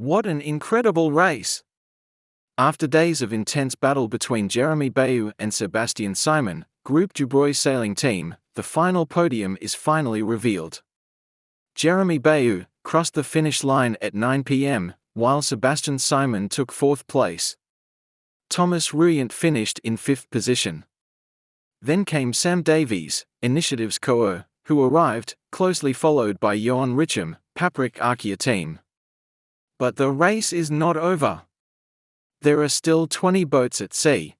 What an incredible race! After days of intense battle between Jérémie Beyou and Sébastien Simon, Groupe Dubreuil Sailing Team, the final podium is finally revealed. Jérémie Beyou crossed the finish line at 9 p.m., while Sébastien Simon took 4th place. Thomas Ruyant finished in 5th position. Then came Sam Davies, Initiative's Cœur, who arrived, closely followed by Yoann Richomme, Paprec Arkéa Team. But the race is not over. There are still 20 boats at sea.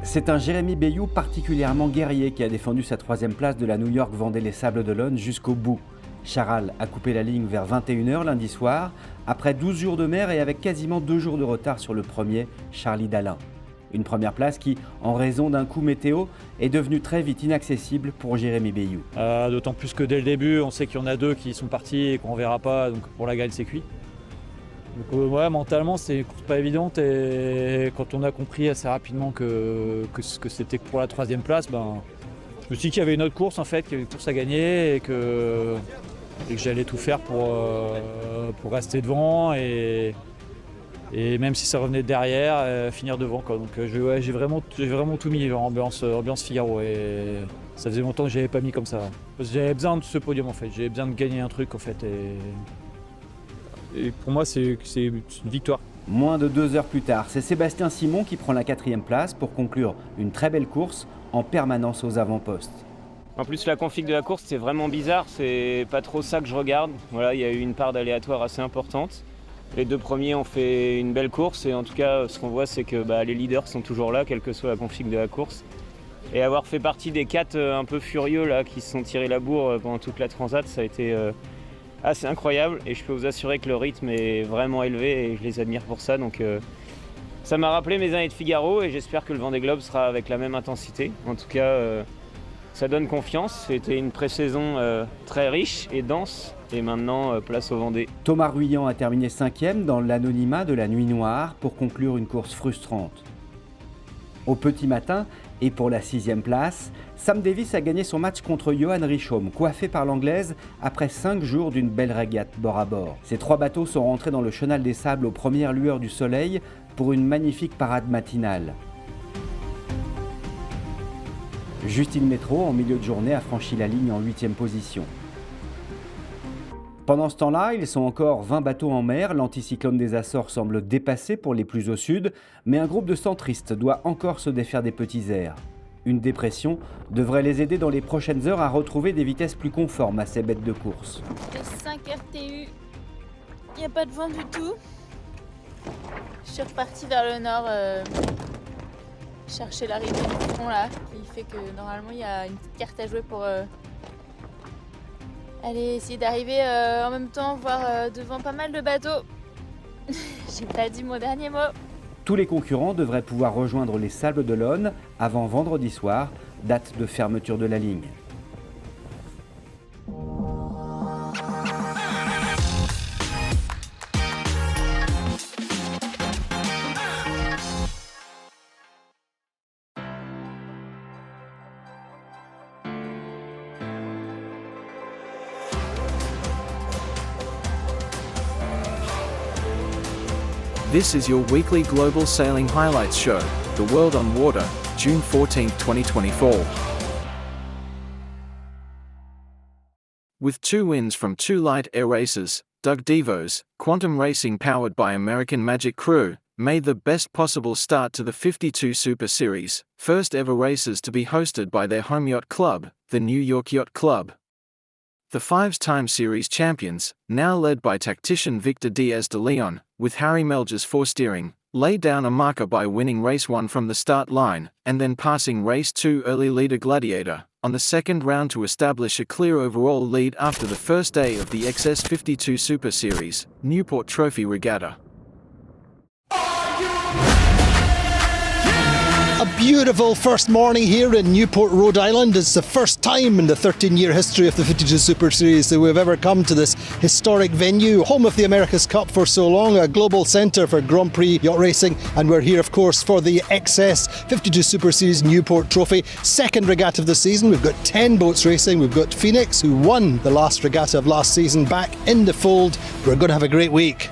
C'est un Jérémie Beyou particulièrement guerrier qui a défendu sa 3e place de la York-Vendee les Sables-d'Olonne jusqu'au bout. Charal a coupé la ligne vers 21h lundi soir, après 12 jours de mer et avec quasiment 2 jours de retard sur le premier, Charlie d'Alain. Une première place qui, en raison d'un coup météo, est devenue très vite inaccessible pour Jérémie Beyou. D'autant plus que dès le début, on sait qu'il y en a 2 qui sont partis et qu'on ne verra pas, donc pour la gagne c'est cuit. Donc mentalement c'est une course pas évidente et quand on a compris assez rapidement que c'était pour la 3e place, je me suis dit qu'il y avait une autre course en fait, qu'il y avait une course à gagner et que j'allais tout faire pour rester devant et même si ça revenait derrière, finir devant quoi. Donc j'ai vraiment tout mis en ambiance Figaro et ça faisait longtemps que je n'avais pas mis comme ça. Parce que j'avais besoin de ce podium en fait, j'avais besoin de gagner un truc en fait et pour moi c'est une victoire. Moins de 2 heures plus tard, c'est Sébastien Simon qui prend la 4e place pour conclure une très belle course en permanence aux avant-postes. En plus la config de la course c'est vraiment bizarre, c'est pas trop ça que je regarde. Voilà, il y a eu une part d'aléatoire assez importante. Les 2 premiers ont fait une belle course et en tout cas ce qu'on voit c'est que les leaders sont toujours là, quelle que soit la config de la course. Et avoir fait partie des 4 un peu furieux là, qui se sont tirés la bourre pendant toute la transat, ça a été assez incroyable et je peux vous assurer que le rythme est vraiment élevé et je les admire pour ça. Donc ça m'a rappelé mes années de Figaro et j'espère que le Vendée Globe sera avec la même intensité. En tout cas ça donne confiance, c'était une pré-saison très riche et dense. Et maintenant, place au Vendée. Thomas Ruyant a terminé 5e dans l'anonymat de la Nuit Noire pour conclure une course frustrante. Au petit matin, et pour la 6e place, Sam Davies a gagné son match contre Yoann Richomme, coiffé par l'Anglaise après 5 jours d'une belle régate bord à bord. Ces 3 bateaux sont rentrés dans le chenal des sables aux premières lueurs du soleil pour une magnifique parade matinale. Justine Métro, en milieu de journée, a franchi la ligne en 8e position. Pendant ce temps-là, ils sont encore 20 bateaux en mer, l'anticyclone des Açores semble dépassé pour les plus au sud, mais un groupe de centristes doit encore se défaire des petits airs. Une dépression devrait les aider dans les prochaines heures à retrouver des vitesses plus conformes à ces bêtes de course. Les 5 RTU, il n'y a pas de vent du tout. Je suis repartie vers le nord chercher l'arrivée du fond là, qui fait que normalement il y a une petite carte à jouer pour aller essayer d'arriver en même temps, voir devant pas mal de bateaux. J'ai pas dit mon dernier mot. Tous les concurrents devraient pouvoir rejoindre les Sables-d'Olonne avant vendredi soir, date de fermeture de la ligne. This is your weekly Global Sailing Highlights show, The World on Water, June 14, 2024. With 2 wins from 2 light air races, DeVos, Quantum Racing powered by American Magic Crew, made the best possible start to the 52 Super Series, first ever races to be hosted by their home yacht club, the New York Yacht Club. The 5-time series champions, now led by tactician Victor Diaz de Leon, with Harry Melges IV steering, laid down a marker by winning race 1 from the start line, and then passing race 2 early leader Gladiator, on the second round to establish a clear overall lead after the first day of the XS52 Super Series, Newport Trophy regatta. A beautiful first morning here in Newport, Rhode Island. It's the first time in the 13-year history of the 52 Super Series that we've ever come to this historic venue, home of the America's Cup for so long, a global centre for Grand Prix yacht racing, and we're here of course for the XS 52 Super Series Newport Trophy, second regatta of the season. We've got 10 boats racing. We've got Phoenix, who won the last regatta of last season, back in the fold. We're going to have a great week.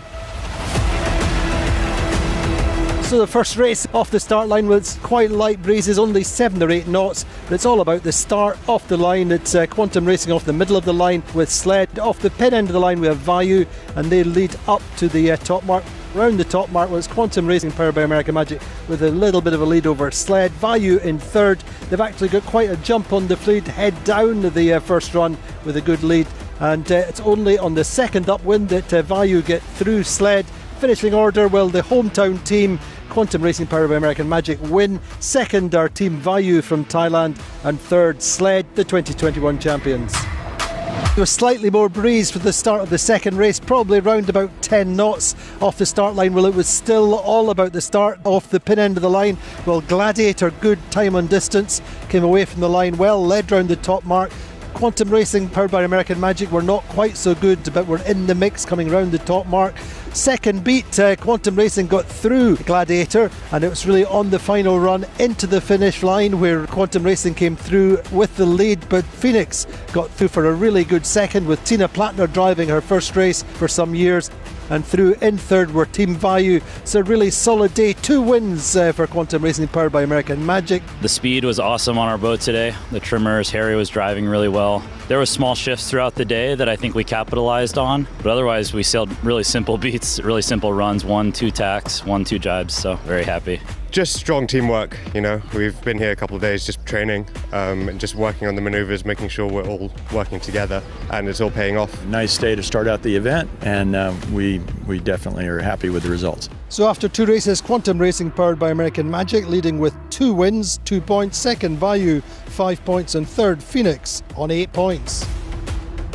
So the first race off the start line with quite light breezes, only 7 or 8 knots, but it's all about the start off the line. It's Quantum racing off the middle of the line with Sled. Off the pin end of the line we have Vayu, and they lead up to the top mark. Round the top mark was Quantum Racing powered by American Magic with a little bit of a lead over Sled. Vayu in third. They've actually got quite a jump on the fleet, head down the first run with a good lead, and it's only on the second upwind that Vayu get through Sled. Finishing order, well, the hometown team Quantum Racing powered by American Magic win. Second are Team Vayu from Thailand, and third Sled, the 2021 champions. There was slightly more breeze for the start of the second race, probably around about 10 knots off the start line. Well, it was still all about the start off the pin end of the line. Well, Gladiator, good time on distance, came away from the line well, led round the top mark. Quantum Racing powered by American Magic were not quite so good, but were in the mix coming round the top mark. Second beat, Quantum Racing got through Gladiator, and it was really on the final run into the finish line where Quantum Racing came through with the lead, but Phoenix got through for a really good second with Tina Plattner driving her first race for some years. And through in third were Team Vayu. So a really solid day. 2 wins for Quantum Racing powered by American Magic. The speed was awesome on our boat today. The trimmers, Harry was driving really well. There was small shifts throughout the day that I think we capitalized on, but otherwise we sailed really simple beats, really simple runs, 1-2 tacks, 1-2 jibes, so very happy. Just strong teamwork, you know. We've been here a couple of days just training and just working on the maneuvers, making sure we're all working together, and it's all paying off. Nice day to start out the event, and we definitely are happy with the results. So after 2 races, Quantum Racing powered by American Magic leading with 2 wins, 2 points. Second Vayu, 5 points, and third Phoenix on 8 points.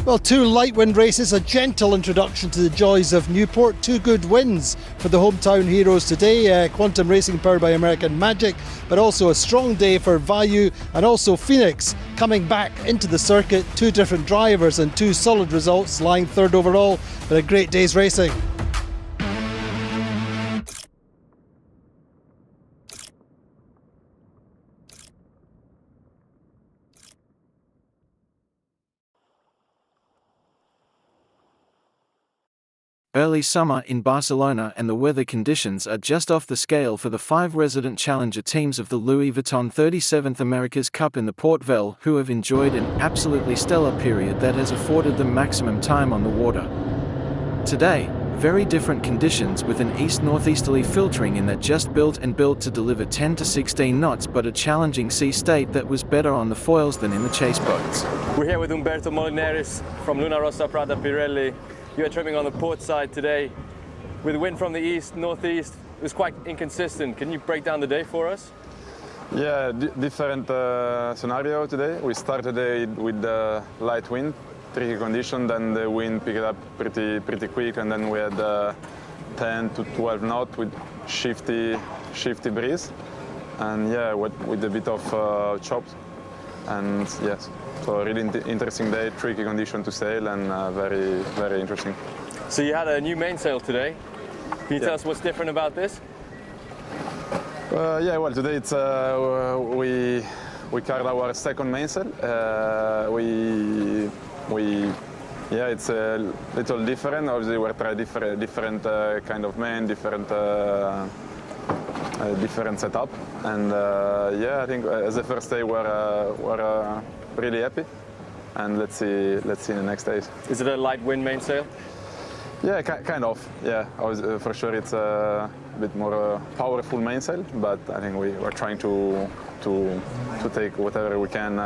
Well, 2 light wind races, a gentle introduction to the joys of Newport. 2 good wins for the hometown heroes today. Quantum Racing powered by American Magic, but also a strong day for Vayu and also Phoenix coming back into the circuit. 2 different drivers and 2 solid results, lying third overall, but a great day's racing. Early summer in Barcelona, and the weather conditions are just off the scale for the 5 resident challenger teams of the Louis Vuitton 37th America's Cup in the Port Vell, who have enjoyed an absolutely stellar period that has afforded them maximum time on the water. Today, very different conditions with an east-northeasterly filtering in that just built to deliver 10 to 16 knots, but a challenging sea state that was better on the foils than in the chase boats. We're here with Umberto Molineris from Luna Rossa Prata Pirelli. You are trimming on the port side today. With wind from the east, northeast, it was quite inconsistent. Can you break down the day for us? Yeah, different scenario today. We started the day with the light wind, tricky condition, then the wind picked up pretty quick, and then we had 10 to 12 knots with shifty breeze, and yeah, with a bit of chops, and yes. So a really interesting day, tricky condition to sail, and very, very interesting. So you had a new mainsail today. Can you tell us what's different about this? Yeah, well, today it's we carried our second mainsail. Yeah, it's a little different. Obviously, we're trying different kind of main, different setup, and yeah, I think as the first day we're really happy, and let's see in the next days. Is it a light wind mainsail? Yeah, kind of. Yeah, for sure it's a bit more powerful mainsail, but I think we're trying to take whatever we can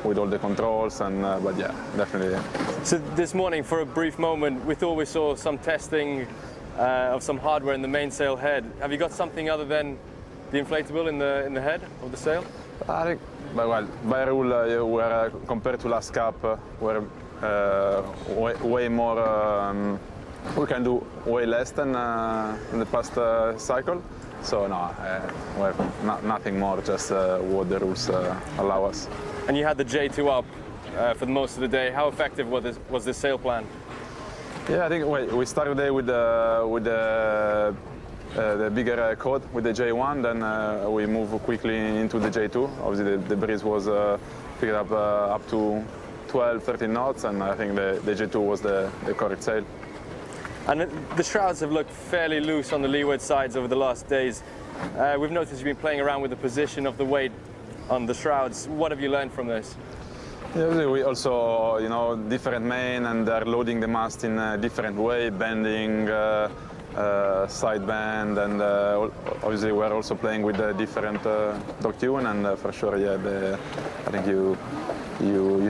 with all the controls, and but yeah, definitely. So this morning, for a brief moment, we thought we saw some testing of some hardware in the mainsail head. Have you got something other than the inflatable in the head of the sail? I think, well, by rule, we're compared to last Cup, we're way more. We can do way less than in the past cycle, So no, we have nothing more, just what the rules allow us. And you had the J2 up for most of the day. How effective was this sail plan? Yeah, I think we started the day with the bigger code with the J1, then we move quickly into the J2. Obviously the breeze was picked up to 12, 13 knots, and I think the J2 was the correct sail. And the shrouds have looked fairly loose on the leeward sides over the last days. We've noticed you've been playing around with the position of the weight on the shrouds. What have you learned from this? Yeah, we also, different main, and they're loading the mast in a different way, bending, side bend, and obviously we're also playing with a different dog tune, and for sure, yeah, I think you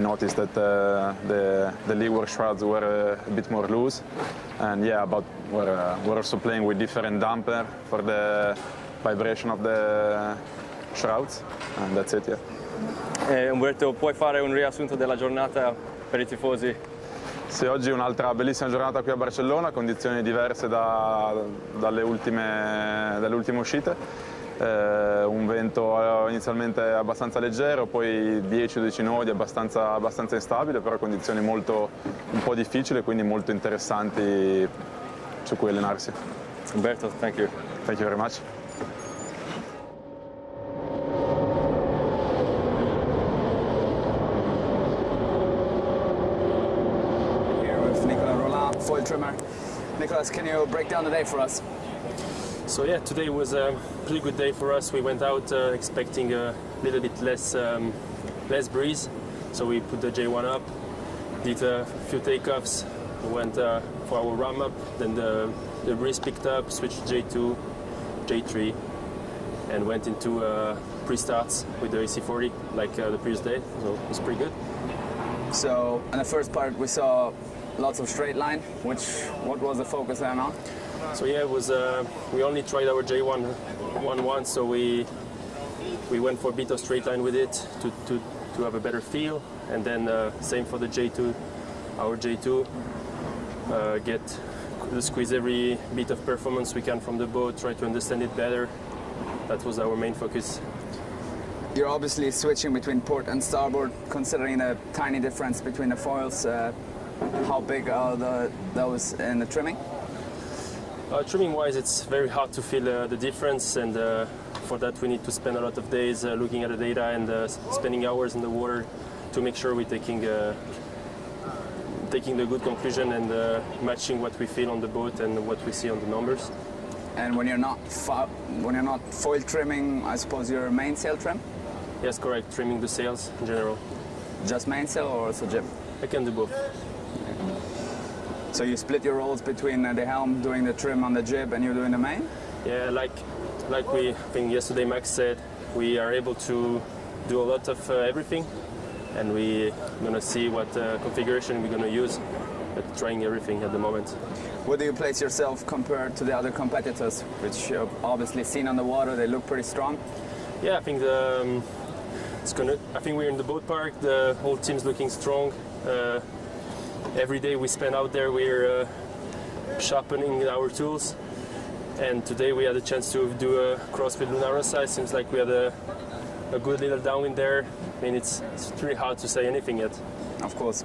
noticed that the leeward shrouds were a bit more loose, and yeah, but we're also playing with different damper for the vibration of the shrouds, and that's it, yeah. Umberto, puoi fare un riassunto della giornata per i tifosi? Sì, oggi è un'altra bellissima giornata qui a Barcellona, condizioni diverse dalle ultime uscite. Un vento inizialmente abbastanza leggero, poi 10-12 nodi, abbastanza instabile, però condizioni un po' difficili, quindi molto interessanti su cui allenarsi. Umberto, thank you. Thank you very much. Foil trimmer. Nicholas, can you break down the day for us? So yeah, today was a pretty good day for us. We went out expecting a little bit less breeze, so we put the J1 up, did a few takeoffs, went for our ram up, then the breeze picked up, switched J2, J3, and went into pre-starts with the AC40 like the previous day, so it was pretty good. So in the first part we saw lots of straight line. What was the focus there now? So yeah, it was we only tried our J1 once, so we went for a bit of straight line with it to have a better feel, and then same for the J2, our J2, squeeze every bit of performance we can from the boat, try to understand it better. That was our main focus. You're obviously switching between port and starboard, considering the tiny difference between the foils. How big are those in the trimming? Trimming-wise, it's very hard to feel the difference, and for that we need to spend a lot of days looking at the data and spending hours in the water to make sure we're taking the good conclusion and matching what we feel on the boat and what we see on the numbers. And when you're not foil trimming, I suppose you're mainsail trim? Yes, correct. Trimming the sails in general. Just mainsail or also jib? I can do both. So you split your roles between the helm doing the trim on the jib and you doing the main? Yeah, like I think yesterday Max said, we are able to do a lot of everything, and we're gonna see what configuration we're gonna use, but trying everything at the moment. Where do you place yourself compared to the other competitors, which you've obviously seen on the water? They look pretty strong. Yeah, I think I think we're in the boat park. The whole team's looking strong. Every day we spend out there, we're sharpening our tools. And today we had a chance to do a cross with Luna Rossa. It seems like we had a good little downwind there. I mean, it's pretty hard to say anything yet. Of course.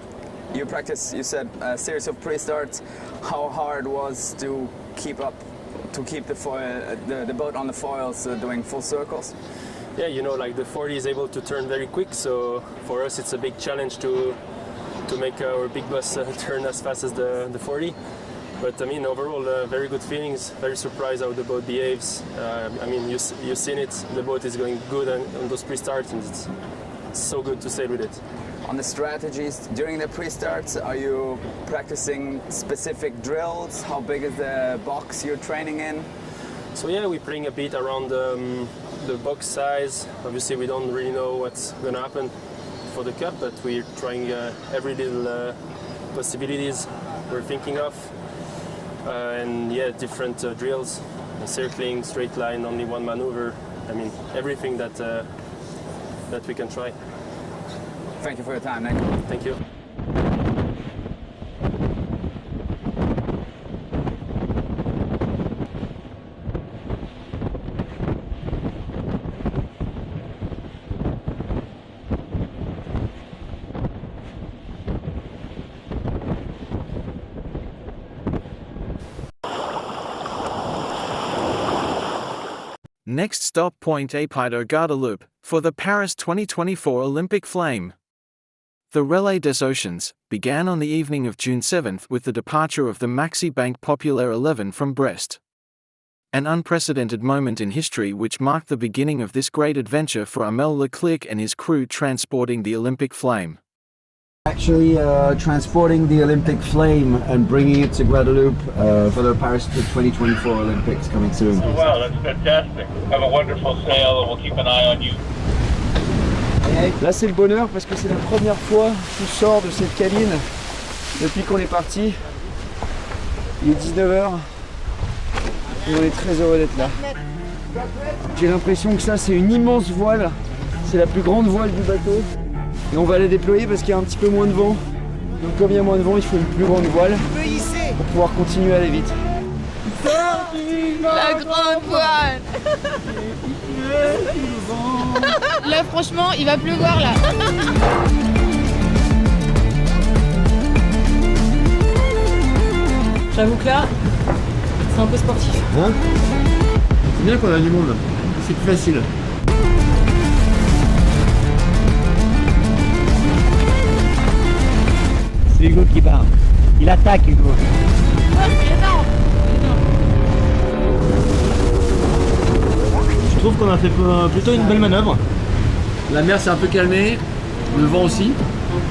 You practice, you said, a series of pre-starts. How hard was to keep the boat on the foils doing full circles? Yeah, like the 40 is able to turn very quick, so for us it's a big challenge to make our big bus turn as fast as the 40. But I mean, overall, very good feelings. Very surprised how the boat behaves. I mean, you've seen it. The boat is going good on those pre-starts, and it's so good to sail with it. On the strategies during the pre-starts, are you practicing specific drills? How big is the box you're training in? So yeah, we're playing a bit around the box size. Obviously, we don't really know what's going to happen for the cup, but we're trying every little possibilities we're thinking of. And yeah, different drills, circling, straight line, only one maneuver. I mean, everything that we can try. Thank you for your time, Nick. Thank you. Next stop Point Apide au Guadeloupe, for the Paris 2024 Olympic flame. The Relais des Oceans began on the evening of June 7th with the departure of the Maxi Bank Populaire 11 from Brest. An unprecedented moment in history which marked the beginning of this great adventure for Amel Leclerc and his crew transporting the Olympic flame. Actually transporting the Olympic flame and bringing it to Guadeloupe for the Paris 2024 Olympics coming soon. Oh, wow, that's fantastic. Have a wonderful sail and we'll keep an eye on you. Là c'est le bonheur parce que c'est la première fois qu'on sort de cette cabine depuis qu'on est parti. Il est 19h et on est très heureux d'être là. J'ai l'impression que ça c'est une immense voile, c'est la plus grande voile du bateau. Et on va la déployer parce qu'il y a un petit peu moins de vent. Donc comme il y a moins de vent, il faut une plus grande voile pour pouvoir continuer à aller vite. La grande voile. Là franchement, il va pleuvoir là. J'avoue que là, c'est un peu sportif. Hein? C'est bien qu'on a du monde, c'est plus facile. C'est Hugo qui part. Il attaque Hugo. Je trouve qu'on a fait plutôt une belle manœuvre. La mer s'est un peu calmée, le vent aussi.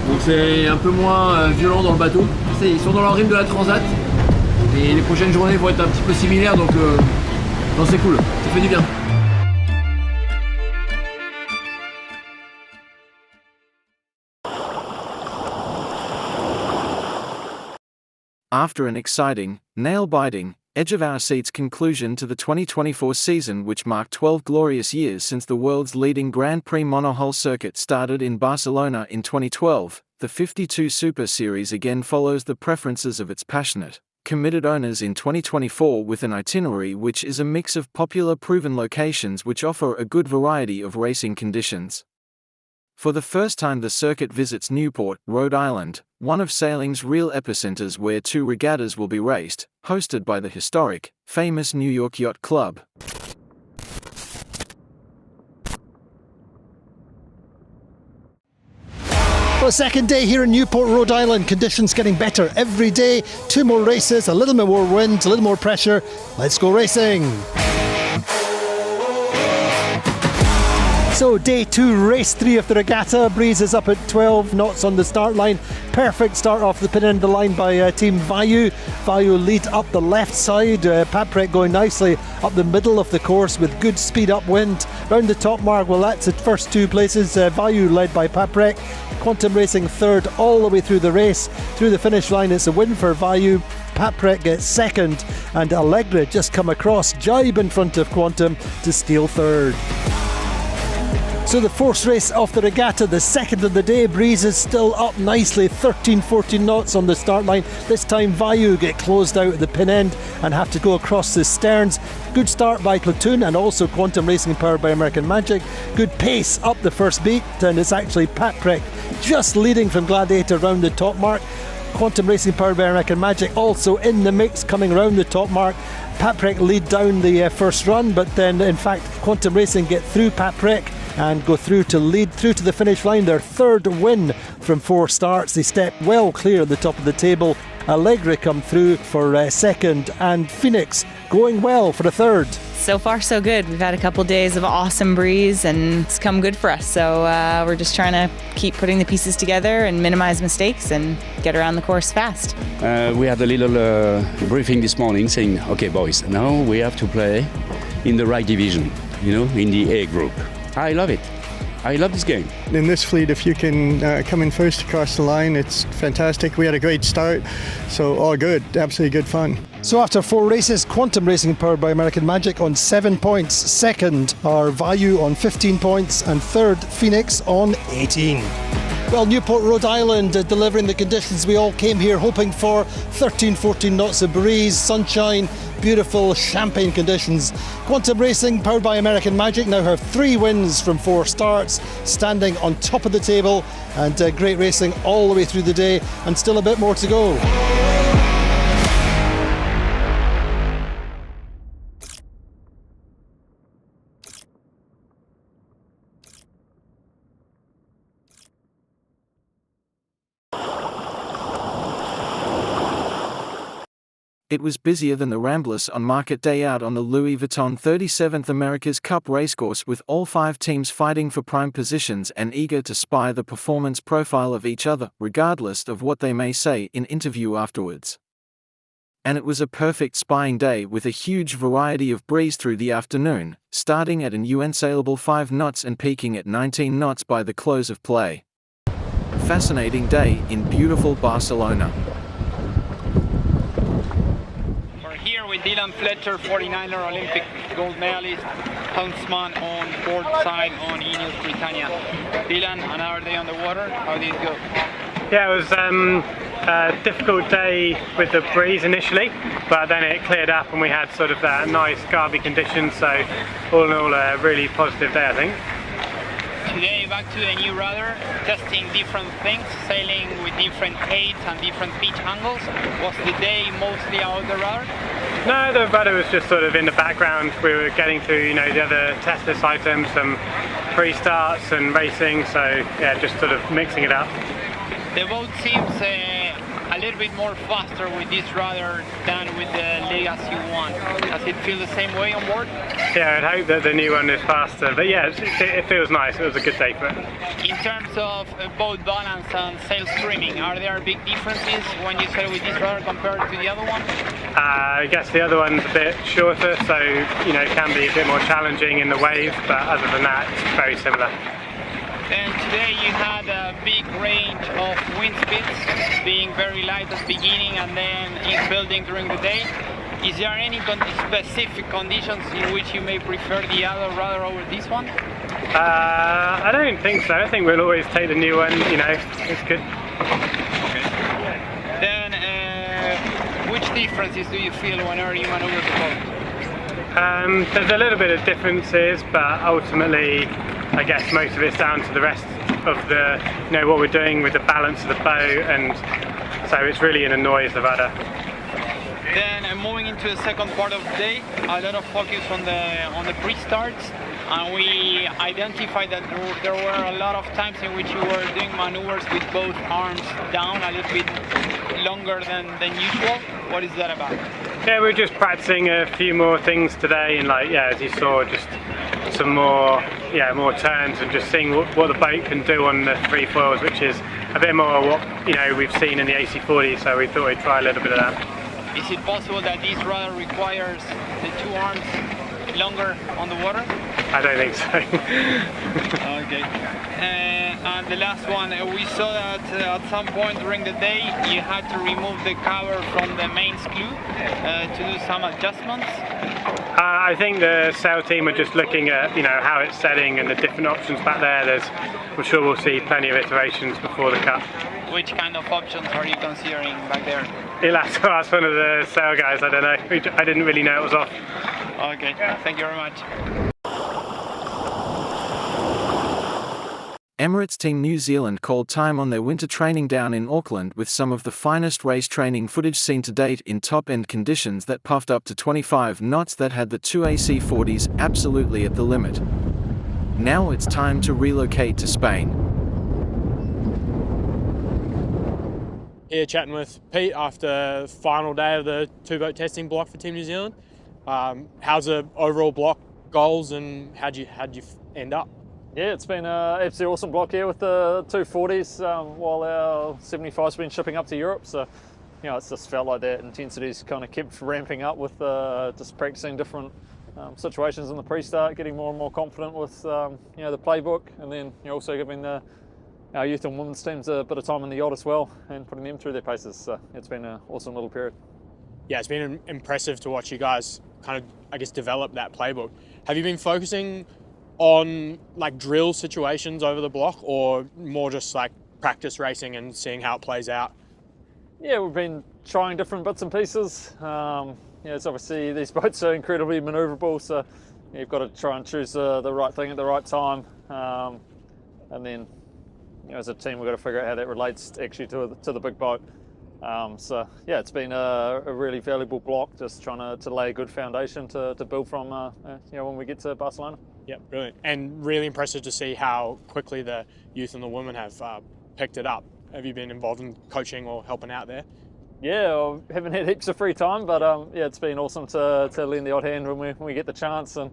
Donc c'est un peu moins violent dans le bateau. Ils sont dans leur rythme de la transat. Et les prochaines journées vont être un petit peu similaires, donc c'est cool, ça fait du bien. After an exciting, nail-biting, edge-of-our-seats conclusion to the 2024 season which marked 12 glorious years since the world's leading Grand Prix monohull circuit started in Barcelona in 2012, the 52 Super Series again follows the preferences of its passionate, committed owners in 2024 with an itinerary which is a mix of popular proven locations which offer a good variety of racing conditions. For the first time the circuit visits Newport, Rhode Island, one of sailing's real epicenters where 2 regattas will be raced, hosted by the historic, famous New York Yacht Club. Well, second day here in Newport, Rhode Island. Conditions getting better every day. 2 more races, a little bit more wind, a little more pressure. Let's go racing. So day 2, race 3 of the regatta. Breeze is up at 12 knots on the start line. Perfect start off the pin end of the line by Team Beyou. Beyou lead up the left side. Paprec going nicely up the middle of the course with good speed upwind. Round the top mark, well that's the first 2 places. Beyou led by Paprec. Quantum Racing third all the way through the race. Through the finish line it's a win for Beyou. Paprec gets second and Allegre just come across, jibe in front of Quantum to steal third. So the 4th race of the regatta, the second of the day. Breeze is still up nicely, 13-14 knots on the start line. This time Beyou get closed out at the pin end and have to go across the sterns. Good start by Platoon and also Quantum Racing powered by American Magic. Good pace up the first beat, and it's actually Paprec just leading from Gladiator round the top mark. Quantum Racing powered by American Magic also in the mix coming round the top mark. Paprec lead down the first run, but then in fact Quantum Racing get through Paprec and go through to lead through to the finish line. Their 3rd win from 4 starts. They step well clear at the top of the table. Allegre come through for 2nd and Phoenix going well for a 3rd. So far so good. We've had a couple days of awesome breeze and it's come good for us. So we're just trying to keep putting the pieces together and minimize mistakes and get around the course fast. We had a little briefing this morning saying, okay boys, now we have to play in the right division, in the A group. I love it. I love this game. In this fleet, if you can come in first across the line, it's fantastic. We had a great start, so all good, absolutely good fun. So after 4 races, Quantum Racing powered by American Magic on 7 points. Second are Beyou on 15 points and 3rd Phoenix on 18. Well, Newport, Rhode Island delivering the conditions we all came here hoping for. 13-14 knots of breeze, sunshine, beautiful champagne conditions. Quantum Racing powered by American Magic now have 3 wins from 4 starts, standing on top of the table, and great racing all the way through the day and still a bit more to go. It was busier than the Ramblers on market day out on the Louis Vuitton 37th America's Cup racecourse, with all 5 teams fighting for prime positions and eager to spy the performance profile of each other, regardless of what they may say in interview afterwards. And it was a perfect spying day with a huge variety of breeze through the afternoon, starting at an unsailable 5 knots and peaking at 19 knots by the close of play. Fascinating day in beautiful Barcelona. With Dylan Fletcher, 49er Olympic gold medalist, helmsman on port side on Ineos Britannia. Dylan, another day on the water, how did it go? Yeah, it was a difficult day with the breeze initially, but then it cleared up and we had sort of that nice garby conditions, so all in all a really positive day, I think. Today back to the new rudder, testing different things, sailing with different aids and different pitch angles. Was the day mostly out the rudder? No, the rudder was just sort of in the background. We were getting through, the other test list items, some pre-starts and racing, so yeah, just sort of mixing it up. The boat seems a little bit more faster with this rudder than with the Legacy one. Does it feel the same way on board? Yeah, I'd hope that the new one is faster, but yeah, it feels nice. It was a good day for it. In terms of boat balance and sail streaming, are there big differences when you sail with this rudder compared to the other one? I guess the other one's a bit shorter, so it can be a bit more challenging in the waves, but other than that, it's very similar. And today you had a big range of wind speeds, being very light at the beginning and then in building during the day. Is there any specific conditions in which you may prefer the other rudder over this one? I don't think so. I think we'll always take the new one, it's good. Okay. Then which differences do you feel whenever you maneuver the boat? There's a little bit of differences, but ultimately I guess most of it's down to the rest of the, what we're doing with the balance of the boat, and so it's really in a noise, the rudder. Then moving into the second part of the day, a lot of focus on the pre-starts, and we identified that there were a lot of times in which you were doing maneuvers with both arms down a little bit longer than usual. What is that about? Yeah, we're just practicing a few more things today, and as you saw, just some more turns and just seeing what the boat can do on the free foils, which is a bit more what we've seen in the AC40, so we thought we'd try a little bit of that. Is it possible that this rudder requires the 2 arms longer on the water? I don't think so. Okay. And the last one, we saw that at some point during the day you had to remove the cover from the main screw to do some adjustments. I think the sail team are just looking at how it's setting and the different options back there. I'm sure we'll see plenty of iterations before the cut. Which kind of options are you considering back there? You'll have to ask one of the sail guys, I don't know. I didn't really know it was off. Okay, thank you very much. Emirates Team New Zealand called time on their winter training down in Auckland with some of the finest race training footage seen to date in top-end conditions that puffed up to 25 knots that had the 2 AC40s absolutely at the limit. Now it's time to relocate to Spain. Here chatting with Pete after the final day of the 2-boat testing block for Team New Zealand. How's the overall block goals and how'd you end up? Yeah, it's been an absolutely awesome block here with the 240s while our 75's been shipping up to Europe. So, it's just felt like that intensity's kind of kept ramping up with just practicing different situations in the pre-start, getting more and more confident with the playbook, and then also giving our youth and women's teams a bit of time in the yacht as well and putting them through their paces. So it's been an awesome little period. Yeah, it's been impressive to watch you guys kind of, develop that playbook. Have you been focusing on drill situations over the block, or more just practice racing and seeing how it plays out? Yeah, we've been trying different bits and pieces. It's obviously these boats are incredibly manoeuvrable, so you've got to try and choose the right thing at the right time, and then as a team we've got to figure out how that relates actually to the big boat. It's been a really valuable block, just trying to lay a good foundation to build from when we get to Barcelona. Yeah, brilliant. And really impressive to see how quickly the youth and the women have picked it up. Have you been involved in coaching or helping out there? Yeah, I haven't had heaps of free time, but yeah, it's been awesome to lend the odd hand when we get the chance, and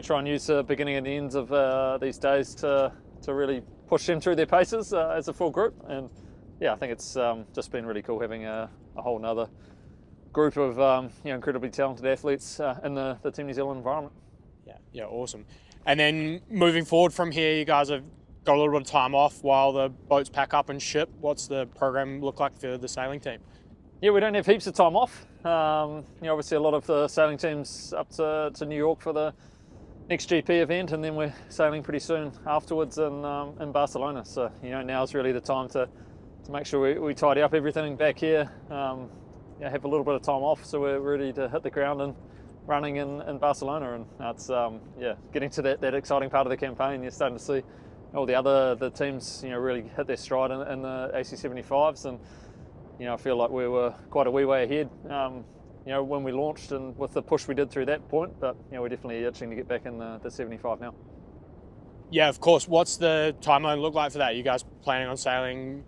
try and use the beginning and the ends of these days to really push them through their paces as a full group. And yeah, I think it's just been really cool having a whole nother group of incredibly talented athletes in the Team New Zealand environment. Yeah, awesome. And then moving forward from here, you guys have got a little bit of time off while the boats pack up and ship. What's the program look like for the sailing team? Yeah, we don't have heaps of time off. Obviously a lot of the sailing teams up to New York for the next GP event, and then we're sailing pretty soon afterwards in Barcelona. So now's really the time to make sure we tidy up everything back here. Have a little bit of time off, so we're ready to hit the ground and running in Barcelona. And it's getting to that exciting part of the campaign. You're starting to see all the teams really hit their stride in the AC75s, and I feel like we were quite a wee way ahead when we launched, and with the push we did through that point. But we're definitely itching to get back in the 75 now. Yeah, of course. What's the timeline look like for that? You guys planning on sailing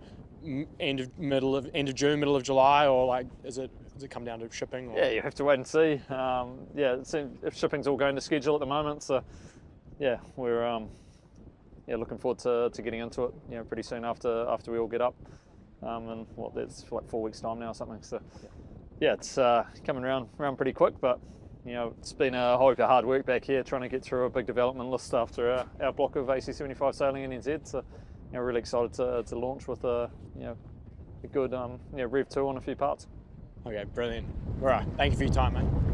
end of June, middle of July, or like does it come down to shipping? Or? Yeah, you have to wait and see. It seems if shipping's all going to schedule at the moment, so yeah, we're looking forward to getting into it pretty soon after we all get up. And that's for like 4 weeks time now or something. So yeah, it's coming around pretty quick, but it's been a whole heap of hard work back here trying to get through a big development list after our block of AC75 sailing in NZ. So really excited to launch with a good Rev 2 on a few parts. Okay, brilliant. All right, thank you for your time, mate.